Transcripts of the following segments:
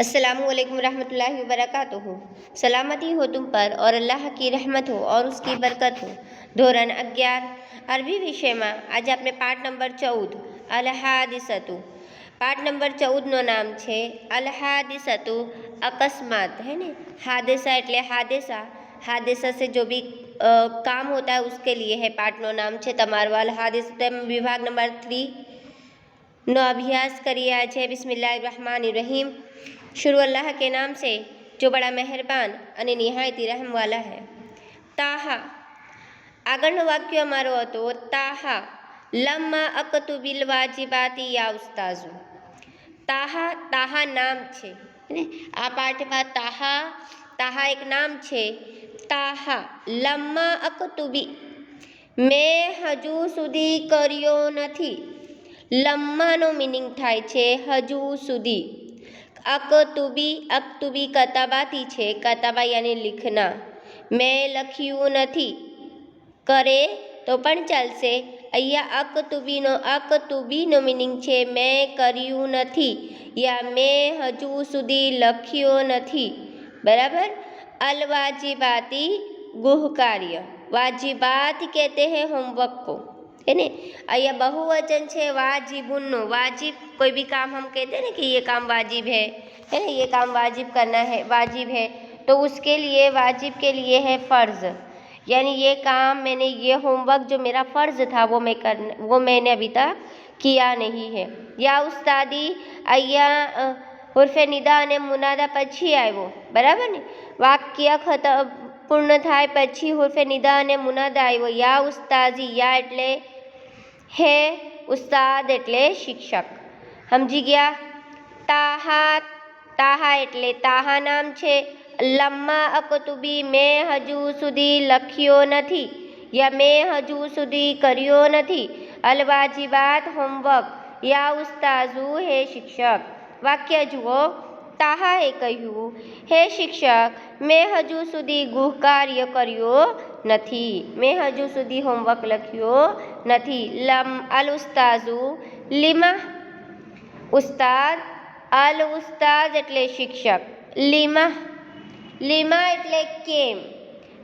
अस्सलामुअलैकुम रहमतुल्लाहि व बरकातुहू। सलामती हो तुम पर और अल्लाह की रहमत हो और उसकी बरकत हो। ધોરણ 11 અરબી વિષયમાં આજે આપણે પાઠ નંબર 14 અલ હાદિસતુ પાઠ નંબર 14 નો નામ છે અલ हादिसतु अकस्मात है ने। हादिसा એટલે हादिसा, हादिसा से जो भी काम होता है उसके लिए है। पाठ नो नाम છે તમારો અલ हादिसतु विभाग नंबर 3 નો अभ्यास करिए आज है। बिस्मिल्लाहिर्रहमानिर्रहीम। शुरू अल्लाह के नाम से जो बड़ा मेहरबान અને નિહાયતી रहम वाला है। ताहा આગળનો વાક્ય અમારો હતો તાહા લમ્મા અકતુ બિલ વાજિબાતી યા ઉસ્તાઝુ। તાહા તાહા નામ છે ને આ પાઠમાં તાહા તાહા એક નામ છે। તાહા લમ્મા અકતુબી મેં હજુ સુધી કર્યો નથી। લમ્માનો મિનિંગ થાય છે હજુ સુધી। અકતુબી અકતુબી કતાબાથી છે, કતાબા યાની લિખના। મેં લખ્યું નથી કરે તો પણ ચાલશે। અહીંયા અકતુબીનો મિનિંગ છે મેં કર્યું નથી યા મેં હજુ સુધી લખ્યો નથી। બરાબર। અલ वाजिबाती गुह कार्य, वाजिबात कहते हैं होमवर्क को, है ने। અહીંયા बहुवचन છે वाजिबुन्नो। वाजिब कोई भी काम हम कहते हैं ना कि ये काम वाजिब है ना, ये काम वाजिब करना है, वाजिब है, तो उसके लिए वाजिब के लिए है फ़र्ज़। यानी ये काम मैंने, ये होमवर्क जो मेरा फ़र्ज़ था वो मैंने अभी तक किया नहीं है। या उस्तादी અહીંયા ઉર્ફે નિદા અને મુનાદા પછી આવ્યો। બરાબર ને। વાક્ય પૂર્ણ થાય પછી ઉર્ફે નિદા અને મુનાદા આવ્યો। યા ઉસ્તાઝી, યા એટલે હે, ઉસ્તાદ એટલે શિક્ષક। સમજી ગયા। તાહા તાહા એટલે તાહા નામ છે। લમ્મા અકતુબી મેં હજુ સુધી લખ્યો નથી યા મેં હજુ સુધી કર્યો નથી। અલ વાજિબાત હોમવર્ક, યા ઉસ્તાઝુ હે શિક્ષક। વાક્ય જુઓ। તાહાએ કહ્યું હે શિક્ષક મેં હજુ સુધી ગૃહ કાર્ય કર્યો નથી, મેં હજુ સુધી હોમવર્ક લખ્યો નથી। અલ ઉસ્તાઝુ લીમા, ઉસ્તાદ અલ ઉસ્તાદ એટલે શિક્ષક। લીમા લીમા એટલે કેમ।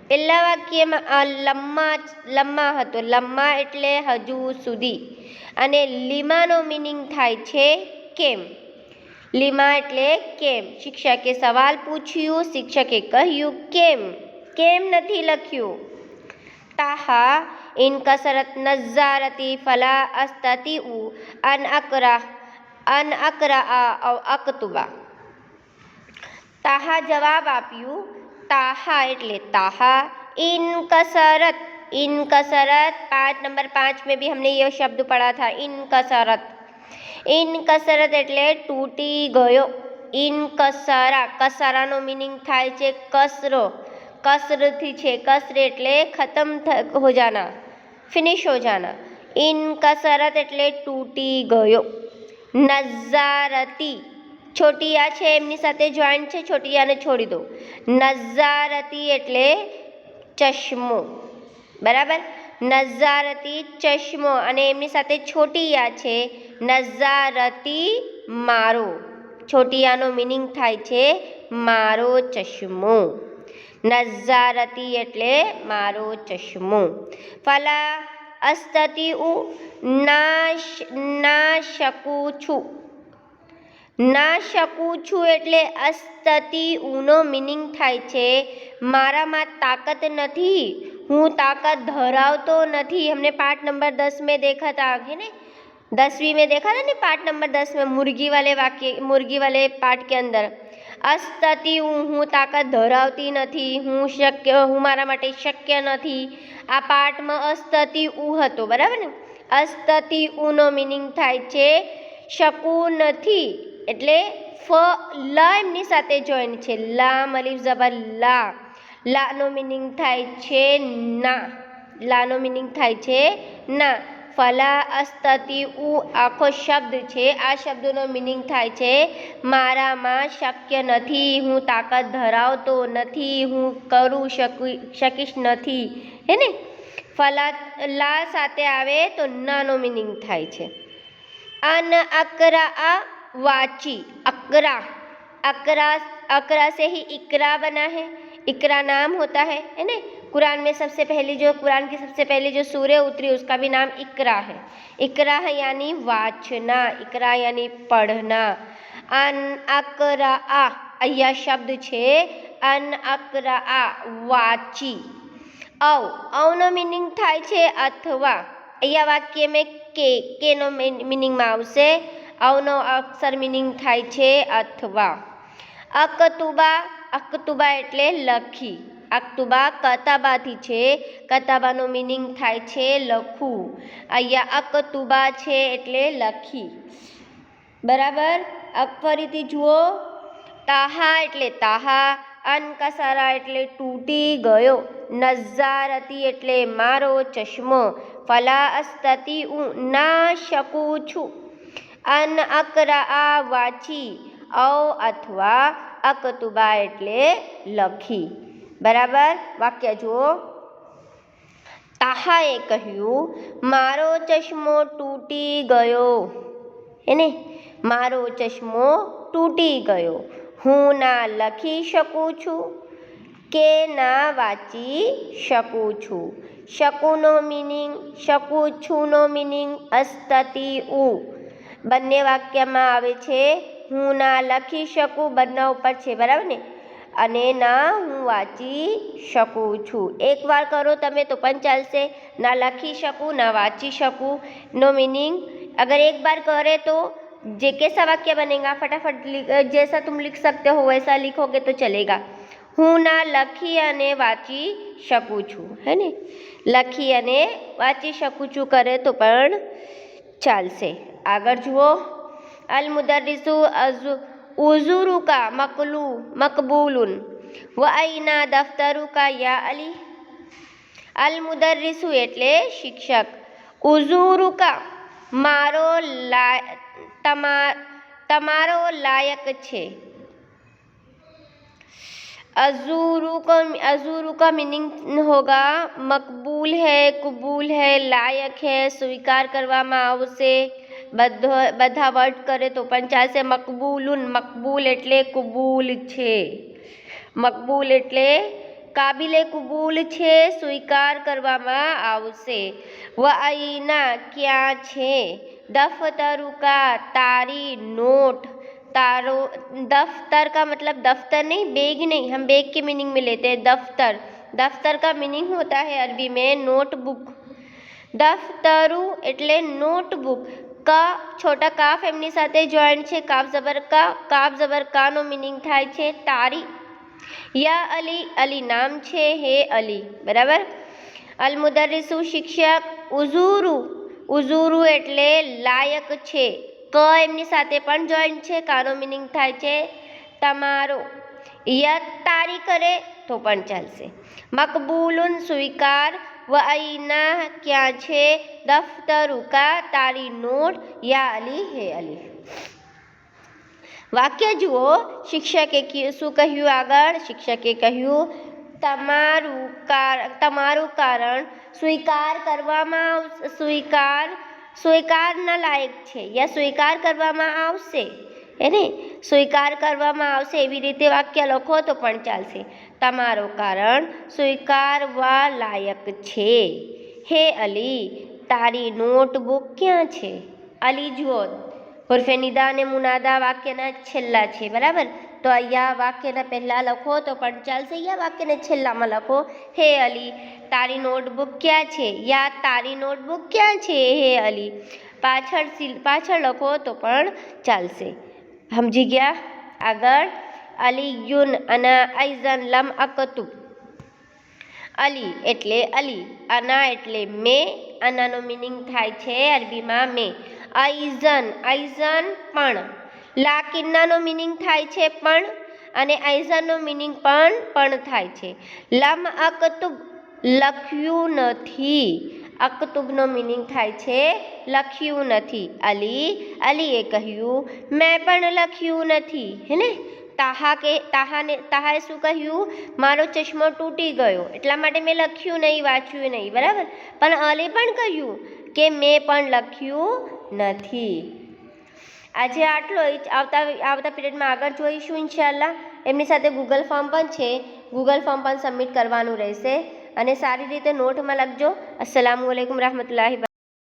પહેલા વાક્યમાં લમ્મા હતો, લમ્મા એટલે હજુ સુધી, અને લીમાનો મિનિંગ થાય છે કેમ। લીમા એટલે કેમ। શિક્ષકે સવાલ પૂછ્યું, શિક્ષકે કહ્યું કેમ, કેમ નથી લખ્યું। તાહા ઇન કસરત નઝારતી ફલા અસ્તતીઉ અન અકરા અકતુબા। તાહા જવાબ આપ્યું। તાહા એટલે તાહા। इन कसरत पाठ नंबर 5 में भी हमने यह शब्द पढ़ा था। इन कसरत એટલે તૂટી ગયો। इन કસરા, કસરાનો મિનિંગ થાય છે કસરો, કસરથી છે। કસર એટલે ખતમ हो जाना, फिनिश हो जाना। इन कसरत એટલે તૂટી ગયો। નઝારતી छोटी आ છે એમની સાથે જોઈન્ટ છે, छोटी આને છોડી દો। નઝારતી એટલે ચશ્મો। બરાબર। નઝારતી ચશ્મો અને એમની સાથે छोटी आ છે નઝારતી મારો। छोटी આનો મિનિંગ થાય છે મારો ચશ્મો। નઝારતી એટલે મારો ચશ્મો। ફલા અસ્તતીઉ ના શકું છું, ના શકું છું એટલે અસ્તતીઉનો મિનિંગ થાય છે મારામાં તાકાત નથી, હું ताकत धरावतो नहीं। हमने पाठ नंबर 10 में देखा था, है ना, 10वीं में देखा था ना, पाठ नंबर 10 में मुर्गी वाले पाठ के अंदर અસ્તતીઉ હું તાકાત ધરાવતી નથી, હું મારા માટે શક્ય નથી। આ પાઠમાં અસ્તતીઉ હતો। બરાબર ને। અસ્તતીઉનો મિનિંગ થાય છે શકું નથી, એટલે લ એમની સાથે જોઈન છે। લામ અલીફ જબર લા, લાનો મિનિંગ થાય છે ના, લાનો મિનિંગ થાય છે ના। ફલા અસ્તતીઉ આખો શબ્દ છે, આ શબ્દનો મિનિંગ થાય છે મારામાં શક્ય નથી, હું તાકાત ધરાવતો નથી, હું શકીશ નથી, હે ને। ફલા લા સાથે આવે તો નાનો મિનિંગ થાય છે। અન અકરા વાંચી, અકરા अकरा, अकरा से ही इकरा बना है, इकरा नाम होता है ना। कुरान में सबसे पहली जो कुरान की सबसे पहली जो सूरह उतरी उसका भी नाम इकरा है। इकरा है यानी वाचना, इकरा यानी पढ़ना। अन अकरा आ અહીંયા શબ્દ છે અન અકરા આ વાંચી। નો મીનિંગ થાય છે અથવા। અહીંયા વાક્ય મેં કેનો મીનિંગમાં આવશે। નો અક્ષર મીનિંગ થાય છે અથવા। અકતુબા, અકતુબા એટલે લખી। અકતુબા કતાબાથી છે, કતાબાનો મીનિંગ થાય છે લખવું। અહીંયા અકતુબા છે એટલે લખી, બરાબર। ફરીથી જુઓ, તાહા એટલે તાહા, અનકસરા એટલે તૂટી ગયો, નઝારતી એટલે મારો ચશ્મો, ફલા અસ્તતી ના શકું છું, અન અકરા આ વાંચી, અથવા અકતુબા એટલે લખી, બરાબર। વાક્ય જુઓ, તાહાએ કહ્યું મારો ચશ્મો તૂટી ગયો, એને મારો ચશ્મો તૂટી ગયો। હું ના લખી શકું છું કે ના વાંચી શકું છું। શકુંનો મિનિંગ, શકું છુંનો મિનિંગ અસ્તતી ઉ। બંને વાક્યમાં આવે છે હું ના લખી શકું, બંને ઉપર છે, બરાબર ને। અને ના હું વાંચી શકું છું। એકવાર કરો તમે તો પણ ચાલશે। ના લખી શકું, ના વાંચી શકું નો મિનિંગ अगर एक बार करे तो जे कैसा वाक्य बनेगा, फटाफट जैसा तुम लिख सकते हो वैसा लिखोगे तो चलेगा। हूँ ना लखी अने वाँची शकूँ छूँ, है ने। लखी अने वाँची शकूँ छूँ करे तो पण चालशे। आगळ जुओ, अल मुदर्रिसु उज़ुरुका मकबूलुन व अयना दफ्तरुका या अली। अल मुदर्रिसु एटले शिक्षक, उज़ुरुका मारो तमारो लायक छे। अज़ूरू का मीनिंग होगा मकबूल है, कबूल है, लायक है, स्वीकार करवामां आवशे। बधा वर्ड करे तो पण चालशे। मकबूलुन, मकबूल एटले कबूल छे, मकबूल एटले काबिले कबूल छे, स्वीकार करवामां आवशे। व अयना क्या छे, दफ्तरुका तारी नोट, तारो दफ्तर का मतलब दफ्तर नहीं, बैग नहीं, हम बैग के मीनिंग में लेते हैं दफ्तर। दफ्तर का मीनिंग होता है अरबी में नोटबुक। दफ्तरु एटले नोटबुक। का छोटा काफ एमनी साथे जॉइंट छे, काफ जबर का नो मीनिंग थाय छे तारी। या अली, अली नाम छे, हे अली, बराबर। अल मुदर्रिसु शिक्षक, उज़ुरु, उज़ुरु एटले लायक छे, क एमनी साथे पण जॉइंट छे, कानो मीनिंग थाय छे तमारो। या तारी करे तो पण चालशे। मकबूलुन स्वीकार, व अयना क्या छे, दफ्तरुका तारी नोट, या अली, हे अली। वाक्य जुओ, शिक्षके शुं कह्युं आगळ? शिक्षके कह्युं तमारुं कारण स्वीकार करवामां स्वीकार न लायक छे, या स्वीकार करवामां आवशे, એને સ્વીકાર કરવામાં આવશે એવી રીતે વાક્ય લખો તો પણ ચાલશે। તમારો કારણ સ્વીકારવા લાયક છે। હે અલી, તારી નોટબુક ક્યાં છે? અલી જુઓ, ઉર્ફે નિદા અને મુનાદા વાક્યના છેલ્લા છે, બરાબર। તો અહીંયા વાક્યના પહેલાં લખો તો પણ ચાલશે, या વાક્યને છેલ્લામાં લખો। હે અલી, તારી નોટબુક ક્યાં છે? या તારી નોટબુક ક્યાં છે હે અલી? પાછળ લખો તો પણ ચાલશે। समझी गया? आगळ, अलीयुन अना ऐज़न लम अकतुब। अली एटले अली, अना एटले मैं, अनानो मीनिंग थाय छे अरबीमां मैं। ऐज़न, ऐज़न पण। लाकिन्नानो मीनिंग थाय छे पण, अने ऐज़ननो मीनिंग पण थाय छे। लम अकतुब, लख्युं नथी। अकतुबनो मीनिंग थाय छे लख्युं नथी। अली, अलीए कह्युं मैं पण लख्युं नथी, है ने। ताहाए शुं कह्युं? मारो चश्मो तूटी गयो एटला माटे मैं लख्युं नहीं, वांच्युं नहीं, बराबर। पण अली पण कह्युं के मैं पण लख्युं नथी। આજે આટલો જ. આવતા પીરિયડમાં આગળ જોઈશું ઇન્શાઅલ્લાહ. એમની સાથે ગૂગલ ફોર્મ પણ છે, ગૂગલ ફોર્મ પણ સબમિટ કરવાનું રહેશે અને સારી રીતે નોટમાં લખજો. અસ્સલામુ અલૈકુમ રહમતુલ્લાહિ.